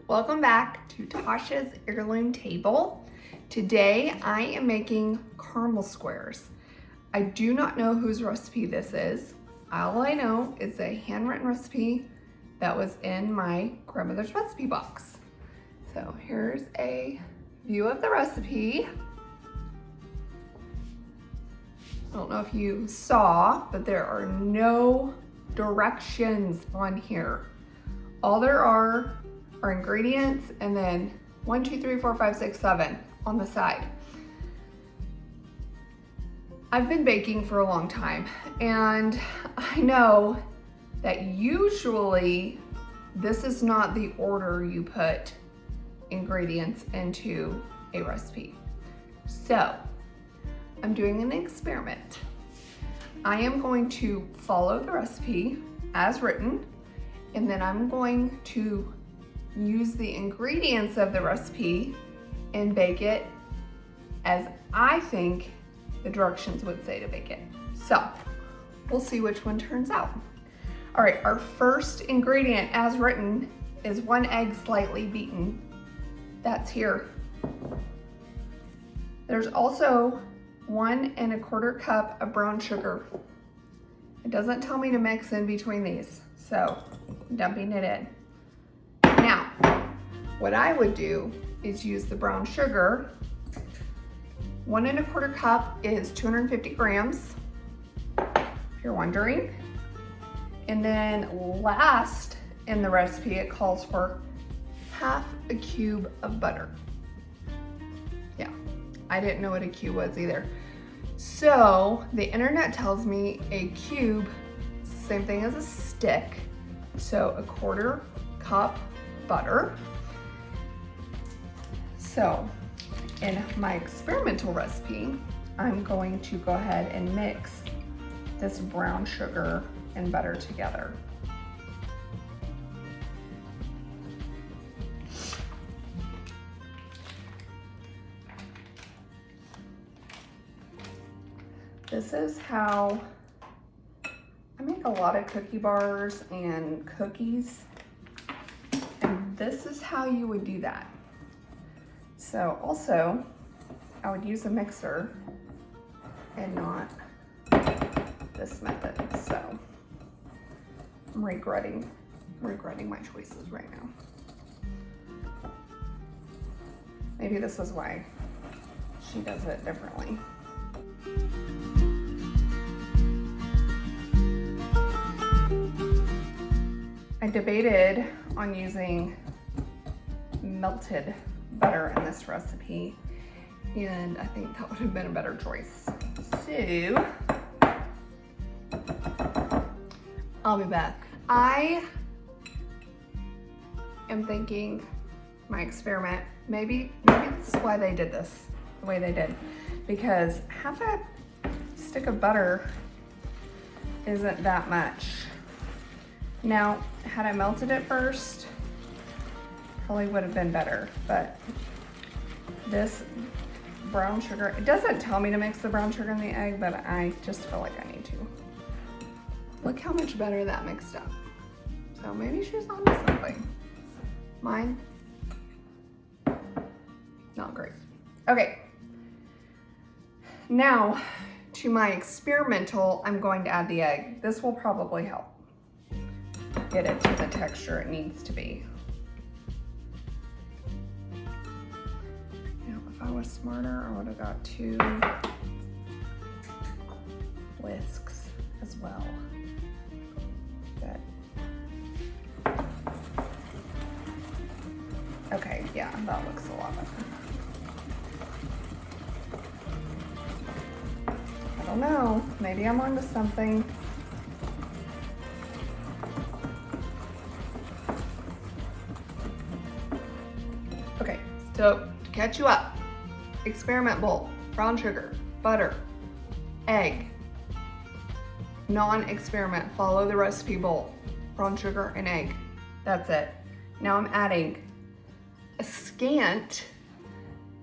Welcome back to Tasha's Heirloom table. Today I am making caramel squares. I do not know whose recipe this is. All I know is a handwritten recipe that was in my grandmother's recipe box. So here's a view of the recipe. I don't know if you saw, but there are no directions on here. All there are ingredients and then 1, 2, 3, 4, 5, 6, 7 on the side. I've been baking for a long time and I know that usually this is not the order you put ingredients into a recipe. So I'm doing an experiment. I am going to follow the recipe as written, and then I'm going to use the ingredients of the recipe and bake it as I think the directions would say to bake it. So we'll see which one turns out. All right, our first ingredient as written is 1 egg slightly beaten. That's here. There's also 1 1/4 cup of brown sugar. It doesn't tell me to mix in between these, so I'm dumping it in. Now, what I would do is use the brown sugar. 1 1/4 cup is 250 grams, if you're wondering. And then last in the recipe, it calls for 1/2 cube of butter. Yeah, I didn't know what a cube was either. So the internet tells me a cube is the same thing as a stick. So 1/4 cup butter. So in my experimental recipe, I'm going to go ahead and mix this brown sugar and butter together. This is how I make a lot of cookie bars and cookies. And this is how you would do that. So also, I would use a mixer and not this method. So I'm regretting my choices right now. Maybe this is why she does it differently. I debated on using melted butter in this recipe, and I think that would have been a better choice. So, I'll be back. I am thinking my experiment, maybe that's why they did this the way they did, because 1/2 stick of butter isn't that much. Now, had I melted it first, probably would have been better, but this brown sugar, it doesn't tell me to mix the brown sugar and the egg, but I just feel like I need to. Look how much better that mixed up. So maybe she's onto something. Mine, not great. Okay, now to my experimental, I'm going to add the egg. This will probably help get it to the texture it needs to be. You know, if I was smarter, I would have got 2 whisks as well. But, okay, yeah, that looks a lot better. I don't know, maybe I'm onto something. Okay, so to catch you up, experiment bowl, brown sugar, butter, egg. Non-experiment, follow the recipe bowl, brown sugar and egg. That's it. Now I'm adding a scant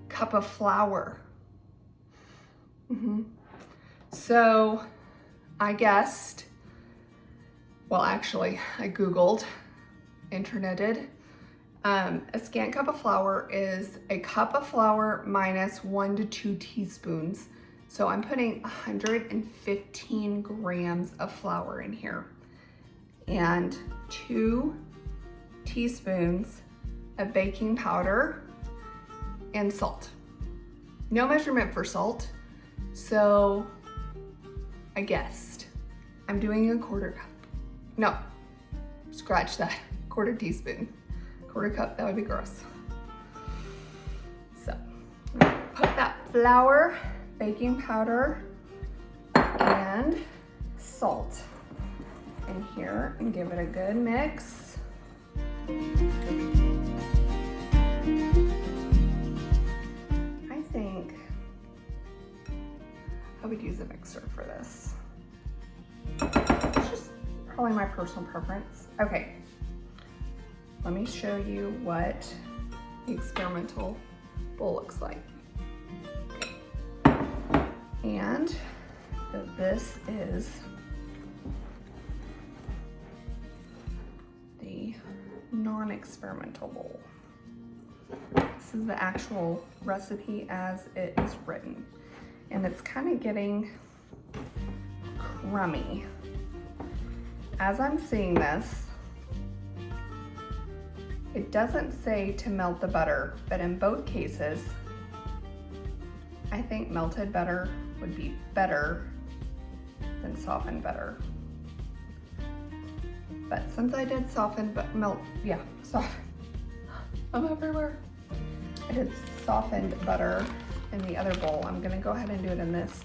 cup of flour. So I guessed, well actually I Googled, interneted, A scant cup of flour is a cup of flour minus 1 to 2 teaspoons. So I'm putting 115 grams of flour in here and 2 teaspoons of baking powder and salt. No measurement for salt, so I guessed. I'm doing a 1/4 cup. No, scratch that, 1/4 teaspoon. 1/4 cup, that would be gross. So, put that flour, baking powder, and salt in here and give it a good mix. I think I would use a mixer for this. It's just probably my personal preference. Okay. Let me show you what the experimental bowl looks like. And this is the non-experimental bowl. This is the actual recipe as it is written. And it's kind of getting crummy. As I'm seeing this, it doesn't say to melt the butter, but in both cases, I think melted butter would be better than softened butter. But since I did soften, but soften. I'm everywhere. I did softened butter in the other bowl. I'm gonna go ahead and do it in this.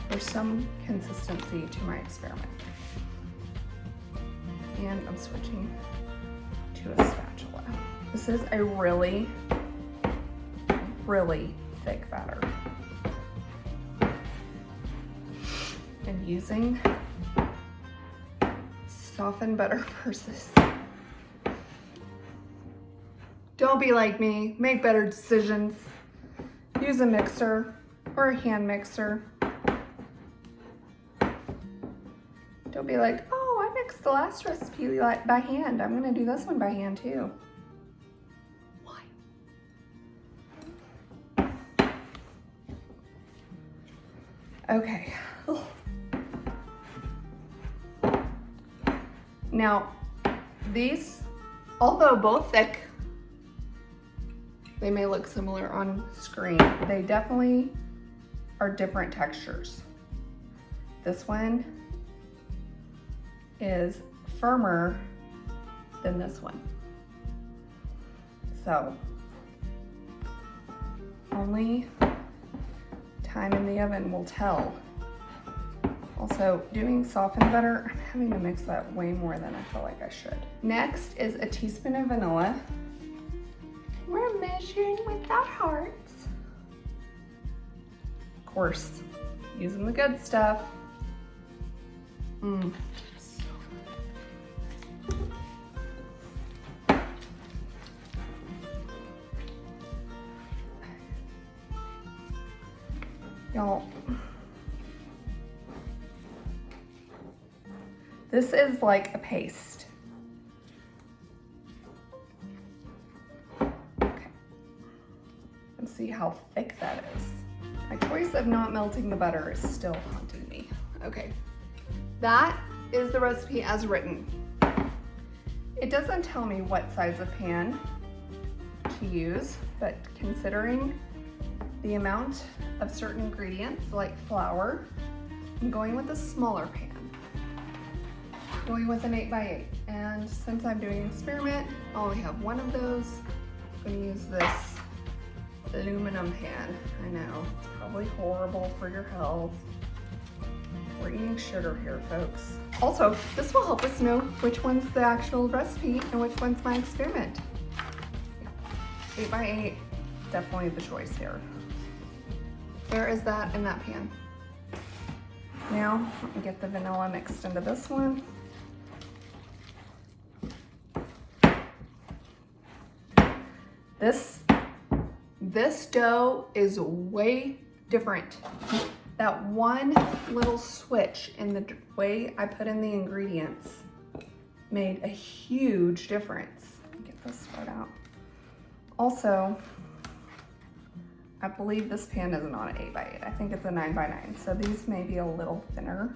There's some consistency to my experiment. And I'm switching to a spatula. This is a really, really thick batter. And using softened butter versus, don't be like me, make better decisions. Use a mixer or a hand mixer. Don't be like, oh, I mixed the last recipe by hand. I'm gonna do this one by hand too. Why? Okay. Now, these, although both thick, they may look similar on screen. They definitely are different textures. This one is firmer than this one. So, only time in the oven will tell. Also, doing softened butter, I'm having to mix that way more than I feel like I should. Next is a teaspoon of vanilla. We're measuring with our hearts. Of course, using the good stuff. Y'all, this is like a paste. Okay, let's see how thick that is. My choice of not melting the butter is still haunting me. Okay, that is the recipe as written. It doesn't tell me what size of pan to use, but considering the amount of certain ingredients like flour, I'm going with a smaller pan. Going with an 8x8. And since I'm doing an experiment, I only have one of those. I'm gonna use this aluminum pan. I know, it's probably horrible for your health. We're eating sugar here, folks. Also, this will help us know which one's the actual recipe and which one's my experiment. 8x8, definitely the choice here. There is that in that pan. Now, let me get the vanilla mixed into this one. This dough is way different. That one little switch in the way I put in the ingredients made a huge difference. Let me get this spread out. Also, I believe this pan is not an 8x8. I think it's a 9x9. So these may be a little thinner,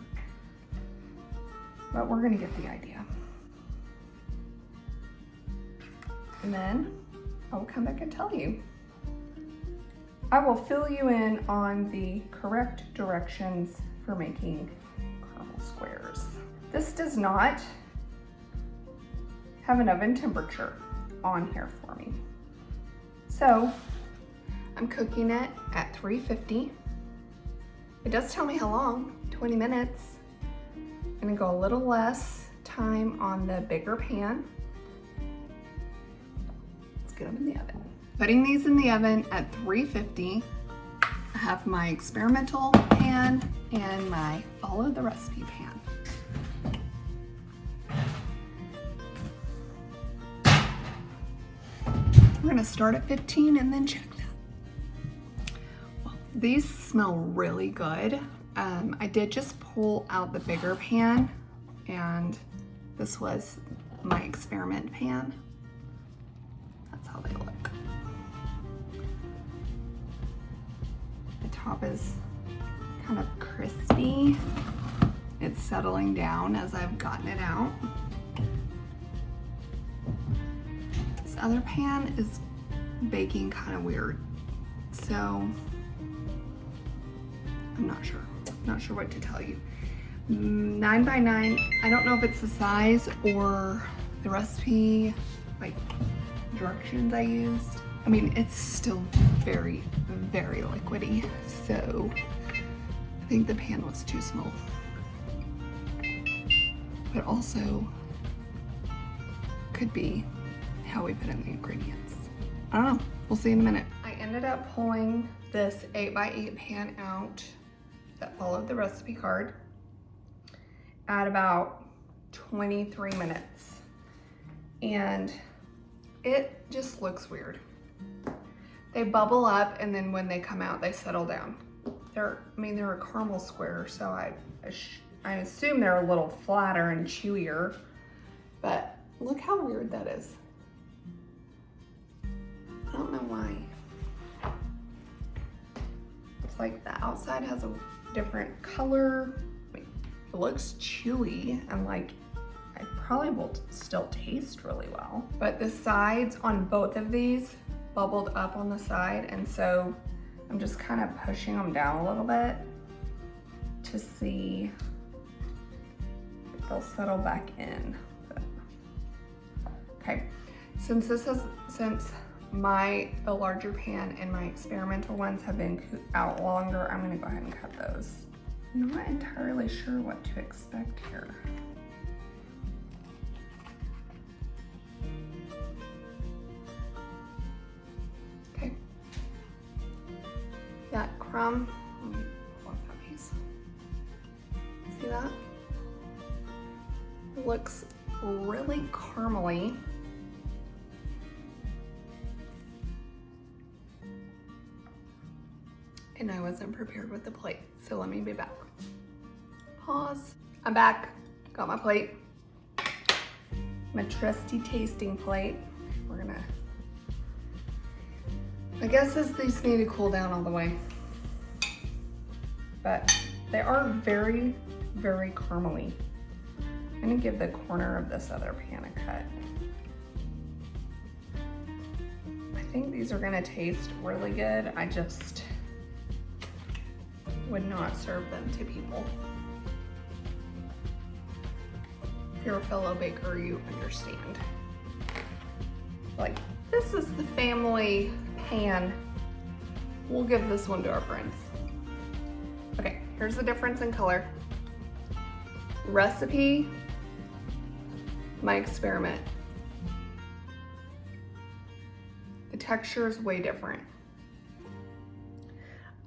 but we're gonna get the idea. And then I will come back and tell you. I will fill you in on the correct directions for making caramel squares. This does not have an oven temperature on here for me. So I'm cooking it at 350. It does tell me how long, 20 minutes. I'm gonna go a little less time on the bigger pan. Let's get them in the oven. Putting these in the oven at 350. I have my experimental pan and my follow the recipe pan. We're gonna start at 15 and then check that. Well, these smell really good. I did just pull out the bigger pan, and this was my experiment pan. That's how they look. The top is kind of crispy. It's settling down as I've gotten it out. This other pan is baking kind of weird, so I'm not sure. Not sure what to tell you. 9x9, I don't know if it's the size or the recipe, like directions I used. I mean, it's still very, very liquidy, so I think the pan was too small. But also could be how we put in the ingredients. I don't know, we'll see in a minute. I ended up pulling this 8x8 pan out that followed the recipe card at about 23 minutes. And it just looks weird. They bubble up, and then when they come out, they settle down. They're a caramel square, so I assume they're a little flatter and chewier, but look how weird that is. I don't know why. It's like the outside has a different color. It looks chewy, and like I probably will still taste really well. But the sides on both of these bubbled up on the side, and so I'm just kind of pushing them down a little bit to see if they'll settle back in. Okay, since the larger pan and my experimental ones have been out longer, I'm gonna go ahead and cut those. I'm not entirely sure what to expect here. Okay. That crumb, let me pull up that piece. See that? It looks really caramely. And I wasn't prepared with the plate, so let me be back. Pause. I'm back. Got my plate. My trusty tasting plate. My guess is these need to cool down all the way. But they are very, very caramely. I'm gonna give the corner of this other pan a cut. I think these are gonna taste really good. I just would not serve them to people. If you're a fellow baker, you understand. Like, this is the family pan. We'll give this one to our friends. Okay, here's the difference in color. Recipe, my experiment. The texture is way different.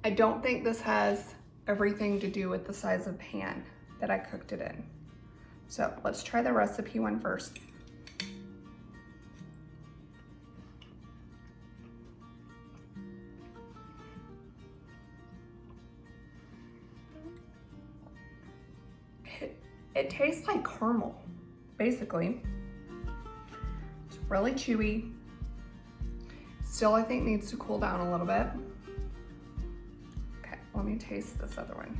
I don't think this has everything to do with the size of pan that I cooked it in. So let's try the recipe one first. It tastes like caramel, basically. It's really chewy. Still, I think needs to cool down a little bit. Okay, let me taste this other one.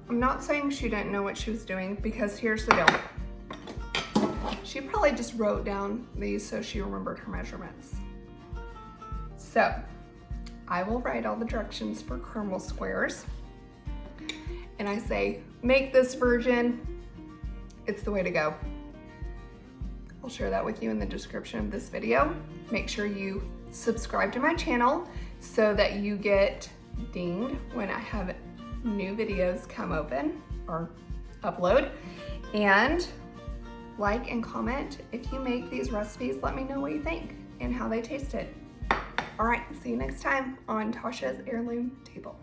I'm not saying she didn't know what she was doing, because here's the deal. She probably just wrote down these so she remembered her measurements. So I will write all the directions for caramel squares. And I say, make this version. It's the way to go. I'll share that with you in the description of this video. Make sure you subscribe to my channel so that you get dinged when I have new videos come open or upload. And like and comment if you make these recipes. Let me know what you think and how they tasted. All right, see you next time on Tasha's Heirloom Table.